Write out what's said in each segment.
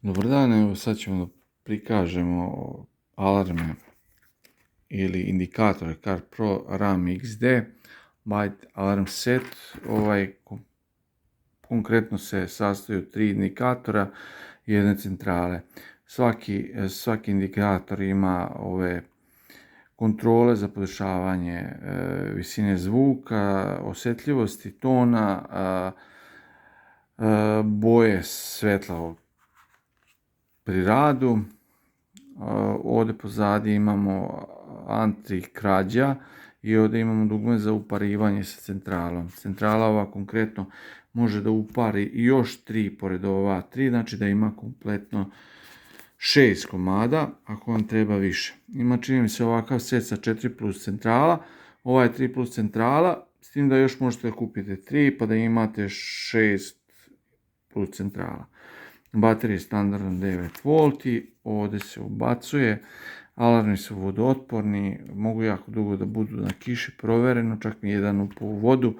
Dobar dan, evo sad ćemo da prikažemo alarme ili indikatore CarPro RAM XD Byte Alarm Set. Konkretno se sastoji od 3 indikatora i jedne centrale. Svaki indikator ima ove kontrole za podešavanje visine zvuka, osjetljivosti tona, boje svetla pri radu. Ovdje pozadi imamo anti-krađa i ovdje imamo dugme za uparivanje sa centralom. Centrala ova konkretno može da upari još 3 pored ova 3, znači da ima kompletno 6 komada, ako vam treba više. Ima, čini mi se, ovakav set sa 4 plus centrala, ovaj je 3 plus centrala, s tim da još možete da kupite 3 pa da imate 6 plus centrala. Baterija je standardno 9V, ovdje se ubacuje, alarmi su vodootporni, mogu jako dugo da budu na kiši, provereno, čak i 1,5 u vodu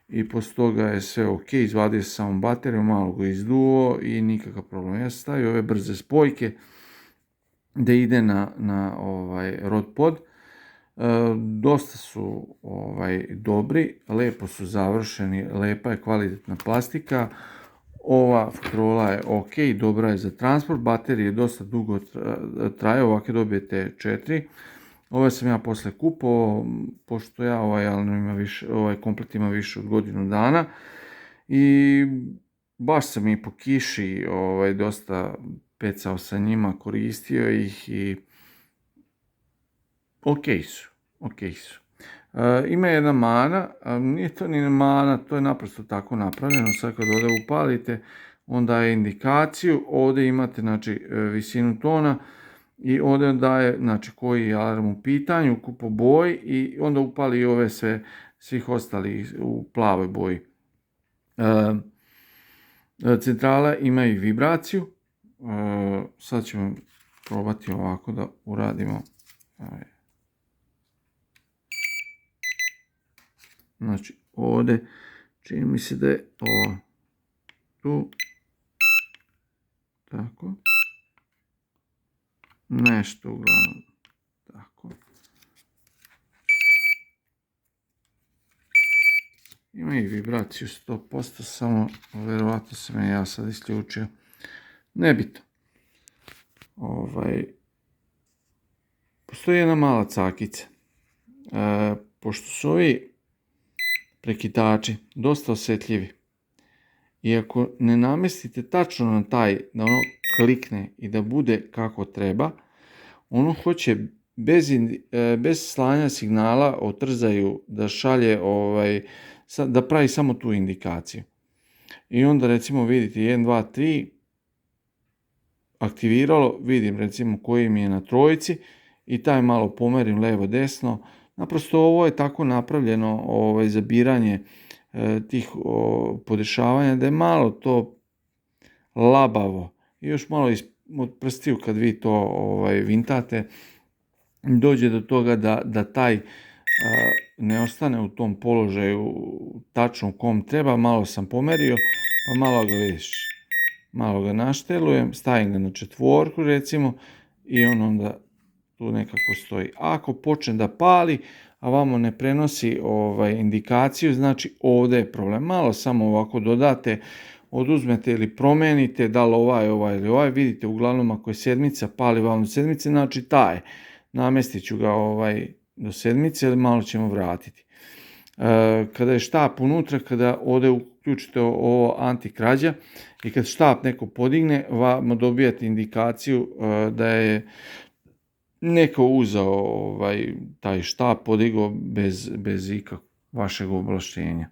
i poslije toga je sve ok, izvadio se samo bateriju, malo ga izduo i nikakav problem. Ja sam stavio ove brze spojke da ide na rod pod. Dosta su dobri, lepo su završeni, lepa je kvalitetna plastika. Ova kontrola je ok, dobra je za transport, baterije dosta dugo traje, ovakve dobijete 4. Ove sam ja posle kupovao, pošto ja ovaj komplet ima više od godinu dana i baš sam i po kiši dosta pecao sa njima, koristio ih i ok su. Ima jedna mana, nije to ni mana, to je naprosto tako napravljeno. Sad kad ovdje upalite, onda je indikaciju, ovdje imate visinu tona i ovdje daje koji je alarm u pitanju, po boji i onda upali ove svih ostalih u plavoj boji. Centrala ima i vibraciju, sad ćemo probati ovako da uradimo. Znači ovdje čini mi se da je ovo tu, tako, nešto uglavnom, tako. Ima i vibraciju 100%, samo vjerovatno sam ja sad isključio, nebitno. Postoji jedna mala cakica, pošto su ovi prekidači dosta osjetljivi i ako ne namestite tačno na taj da ono klikne i da bude kako treba, ono hoće bez slanja signala o trzaju da šalje, da pravi samo tu indikaciju. I onda recimo vidite 1, 2, 3 aktiviralo, vidim recimo koji mi je na trojici i taj malo pomerim levo desno. Naprosto ovo je tako napravljeno za biranje tih podešavanja da je malo to labavo i još malo od prstiju kad vi to vintate dođe do toga da taj ne ostane u tom položaju tačno kom treba. Malo sam pomerio pa malo ga vidiš, malo ga naštelujem, stavim ga na 4 recimo i on onda tu nekako stoji. Ako počne da pali, a vamo ne prenosi indikaciju, znači ovdje je problem. Malo samo ovako dodate, oduzmete ili promenite, da li ovaj ili ovaj, vidite uglavnom ako je 7, pali vam do 7, znači taj. Namestit ću ga do 7, ali malo ćemo vratiti. Kada je štap unutra, kada ovdje uključite ovo anti-krađa i kad štap neko podigne, vamo dobijate indikaciju da je neko uzeo taj štap, podigao bez ikakvog vašeg ovlaštenja.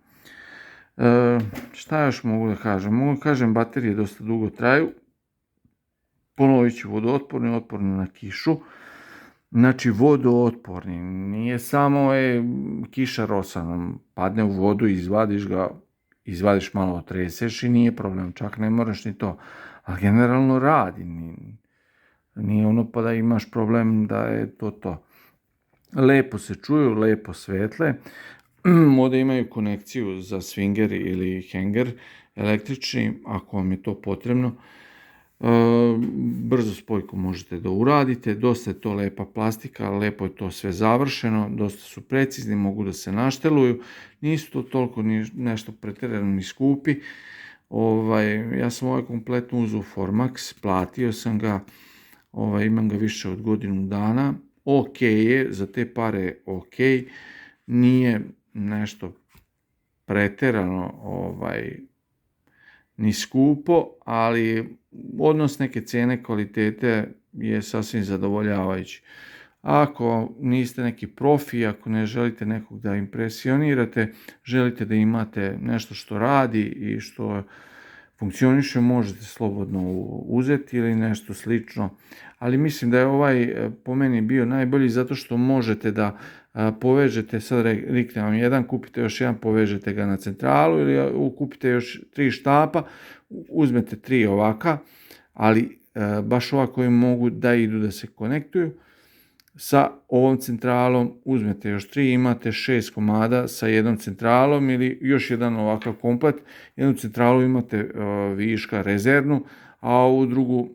Šta još mogu da kažem? Mogu da kažem, baterije dosta dugo traju. Ponovit ću, vodootporni, otporni na kišu. Znači vodootporni, nije samo kiša rosa, padne u vodu, izvadiš ga, izvadiš malo, otreseš i nije problem, čak ne moraš ni to. Ali generalno radi, nije ono pa da imaš problem da je to. Lepo se čuju, lepo svetle. Ovdje imaju konekciju za swinger ili hanger električni, ako vam je to potrebno. Brzo spojku možete da uradite, dosta je to lepa plastika, lepo je to sve završeno, dosta su precizni, mogu da se našteluju, nisu to toliko nešto pretjerano ni skupi. Ja sam ovaj kompletno uzeo Formax, platio sam ga, imam ga više od godinu dana, ok je, za te pare ok, nije nešto pretjerano ni skupo, ali odnos neke cijene kvalitete je sasvim zadovoljavajući. Ako niste neki profi, ako ne želite nekog da impresionirate, želite da imate nešto što radi i što funkcioniše, možete slobodno uzeti ili nešto slično. Ali mislim da je ovaj po meni bio najbolji zato što možete da povežete, sad rikne vam jedan, kupite još jedan, povežete ga na centralu ili kupite još 3 štapa, uzmete 3 ovaka, ali baš ova koji mogu da idu da se konektuju. Sa ovom centralom uzmete još 3, imate 6 komada sa jednom centralom ili još jedan ovakav komplet. Jednu centralu imate viška rezervnu, a ovu drugu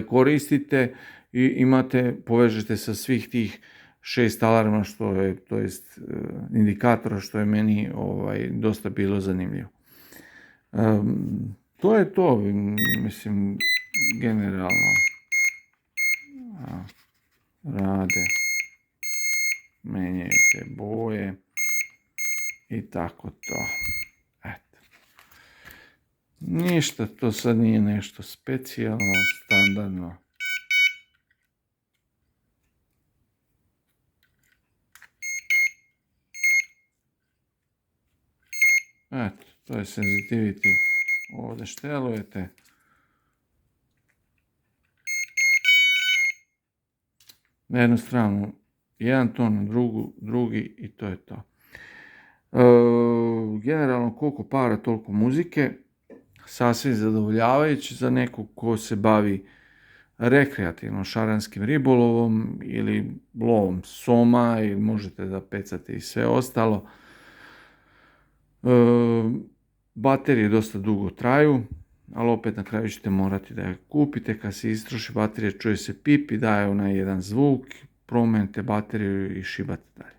koristite i imate, povežete sa svih tih 6 alarma, što je, to jest indikatora, što je meni dosta bilo zanimljivo. To je to, mislim, generalno rade, menjaju te boje i tako to. Eto. Ništa, to sad nije nešto specijalno, standardno. Eto, to je sensitivity. Ovdje štelujete. Na jednu stranu jedan ton, na drugi i to je to. Generalno koliko para toliko muzike, sasvim zadovoljavajući za nekog ko se bavi rekreativno šaranskim ribolovom ili lovom soma, ili možete da pecate i sve ostalo. Baterije dosta dugo traju, ali opet na kraju ćete morati da je kupite. Kad se istroši baterija, čuje se pip i daje onaj jedan zvuk, promijenite bateriju i šibate dalje.